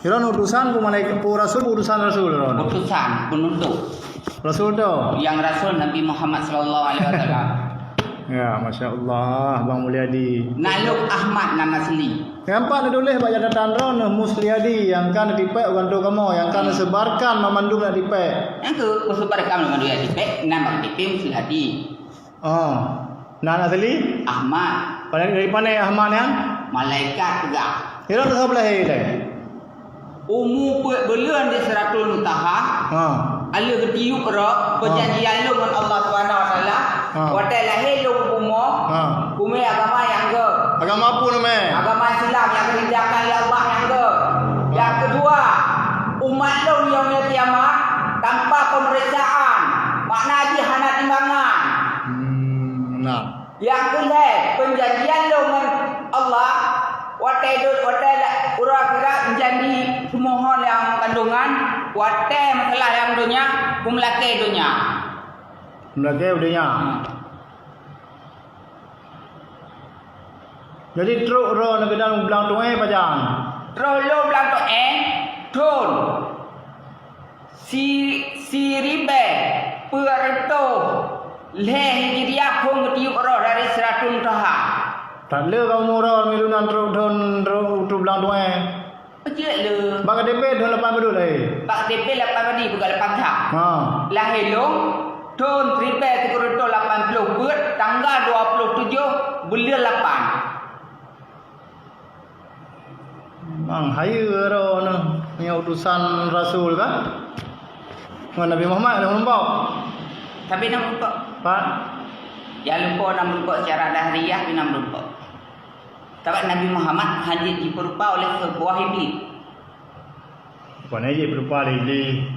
Kira utusan pu malaikat pu rasul utusan rasul ron. Utusan penuntut. Rasul tu. Yang Rasul Nabi Muhammad sallallahu alaihi wasallam. Ya, masya-Allah Bang Mulyadi. Naluk Ahmad nama asli. Nampak nak tulis baca datang ron Musliadi yang kan dipek orang tu kamu yang kan sebarkan memandung nak dipek. Yang tu kusebarkan dengan dia dipek nama dipek Musliadi. Oh. Nan asli Ahmad. dari mana Ahmad yang? Malaikat juga. Kira tu sebelah ni. Umur beluan di Siratul Muntaha. Ha. Ala ketiup rak perjanjian lu dengan Allah Subhanahu Wa Taala. Wadai lahir lu umur. Kumai agama yang ke. Agama apa nama? Agama Islam yang dihindarkan oleh Allah yang ke. Yang kedua, umat lu yang kiamat tanpa pemeriksaan. Makna haji hana timbangan. Nah. Yang kedua, perjanjian lu dengan Allah watai urang kira menjadi semua hal yang kandungan watai masalah yang dunia kumlake dunia. Melake udahnya. Jadi truk ro nak kedang belang tu pajang. Terus lu bilang tu tun si ribe perto leh dia pun ketiup roh dari Siratul Muntaha. Tak le kamu ro milunan truk tu belang tu Pejek le. Bak DP dah lepas betul Pak DP 8 tadi bukan 8 tak. Ha. Lahir long tun ribe sekurito 80 buat tanggal 27 bulan 8. Bang haya ro ni utusan rasul kan? Dengan Nabi Muhammad dah nampak. Tapi nak lupa. Pak. Jangan lupa nak lupa secara dahriah nak lupa. Sebab Nabi Muhammad hanya diperupa oleh sebuah iblis. Bukan aja berupa lili.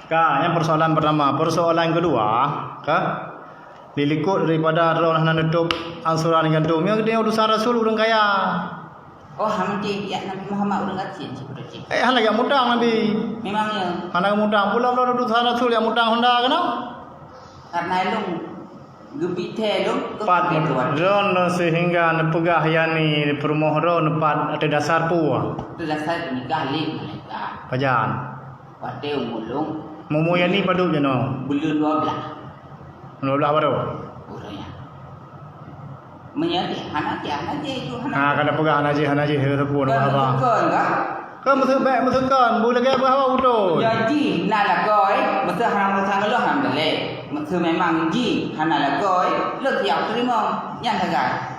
Yang persoalan pertama, persoalan kedua, dilikut daripada roh nak nutup ansuran dengan tu. Yang dia utusan rasul orang kaya. Oh, hamdi ya Nabi Muhammad orang kecil seperti itu. Anak yang mudang Nabi. Memangnya. Anak mudang pula utusan rasul yang mudang Honda kenapa? Karena lu gebite lu Pat ron sehingga nepegah yani perumoh ron pat ada dasar puah. itu dasar nikah lih mereka. Pajan. Pada umulung Momo yani padu jeno. bulan 12 baru. orangnya. Menyati anak itu anak. Ha kada pegah hanaji he pun apa. Bukan enggak? Ke mesti kan boleh ke apa betul. Jadi nak lakoi mesti hang lo hang dalek. Mesti memang ji hang lakoi lo tiap terima yang dagai.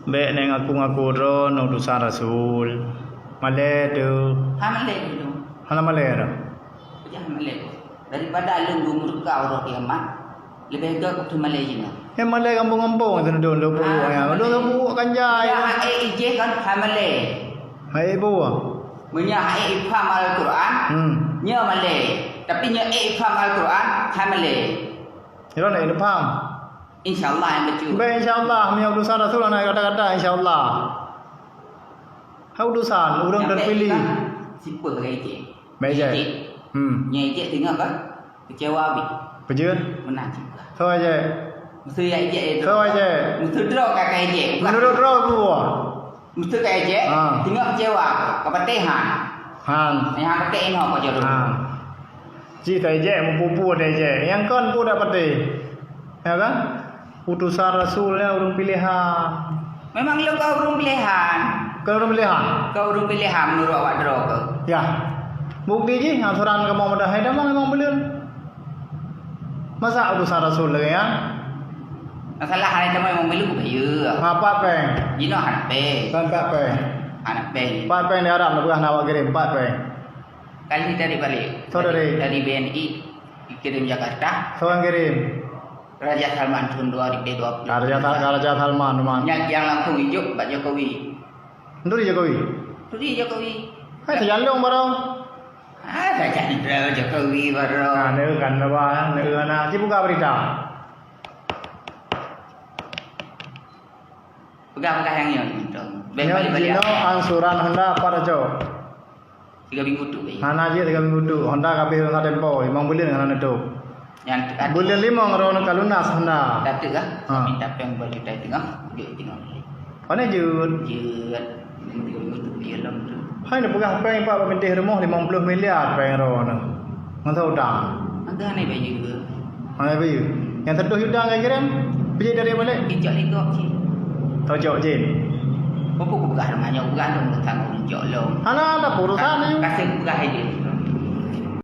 Baik neng aku ron utusan rasul. Male tu. Hang malek dulu. Hana male dah. Jangan malek. Daripada lu murka orang kiamat lebih baik tu malek je. Yang male kampung-kampung tu duduk lu ya. Lu bu kanjai. Ya ije kan hang malek. Hai bu. Menya ifham Al-Quran. Nya malek. Tapi nya ifham Al-Quran hang malek. Ira nak faham. InsyaAllah yang betul. Baik insya-Allah punya utusan rasul nak kata-kata insya-Allah. Hau utusan orang terpilih. Simple ke ije. Baik je. Nya ije tengok kan? Kecewa habis. Pejun. Menang juga. So aja. Mesti ya ije itu. So aja. Mesti draw kakak ije. Menurut roh gua. Mesti kakak ije. Tengok kecewa. Kepatihan. Han. Yang ketek ini apa jodoh. Ji tai je mempupu dai je. Yang kon pu dapat deh. Ya kan? Utusan rasulnya urung pilihan. Memang lu kau urung pilihan. Kau urung pilihan. Kau urung pilihan menurut awak draw kau. Ya. Bukti je asuran kamu mudah hai memang belum. Masa utusan rasul lagi ya? Masalah hari itu memang belum bayar. Apa peng? Jino anak pe. Kan pak peng. Anak pe. Pak peng di Arab nak bukan nawak kirim pak peng. Kali dari balik. Dari BNI kirim Jakarta. Seorang kirim. Raja Salman tahun 2020. Raja Salman man. Yang langsung hijau Pak Jokowi. Nduri Jokowi. Nduri Jokowi. Hai terjalung baru. Saya jadi Jokowi baru. Nah, kan apa? Nah, si buka berita. Pegang yang itu. Balik-balik. Ansuran Honda apa aja? 3 minggu tu. Hana je 3 minggu tu. Honda kabeh Honda tempo 5 bulan dengan itu. Yang bulan 5 ngerono kalunas Honda. Datuk ah. Minta peng berjuta tengah. Dia tengok. Mana jut. Jeut. Untuk dia lom tu. Hai nak pegah peng pak pemerintah rumah 50 miliar peng ro na. Ngan tahu dah. Ada ni baju ke? Hai bayu. Yang terduh hutang kan kiran? Pergi dari balik. Ijak legok cik. Tojok je. Apa aku pegah rumahnya, pegah tu tanggung jawab lo. Ana ada urusan ni. Kasih pegah aja.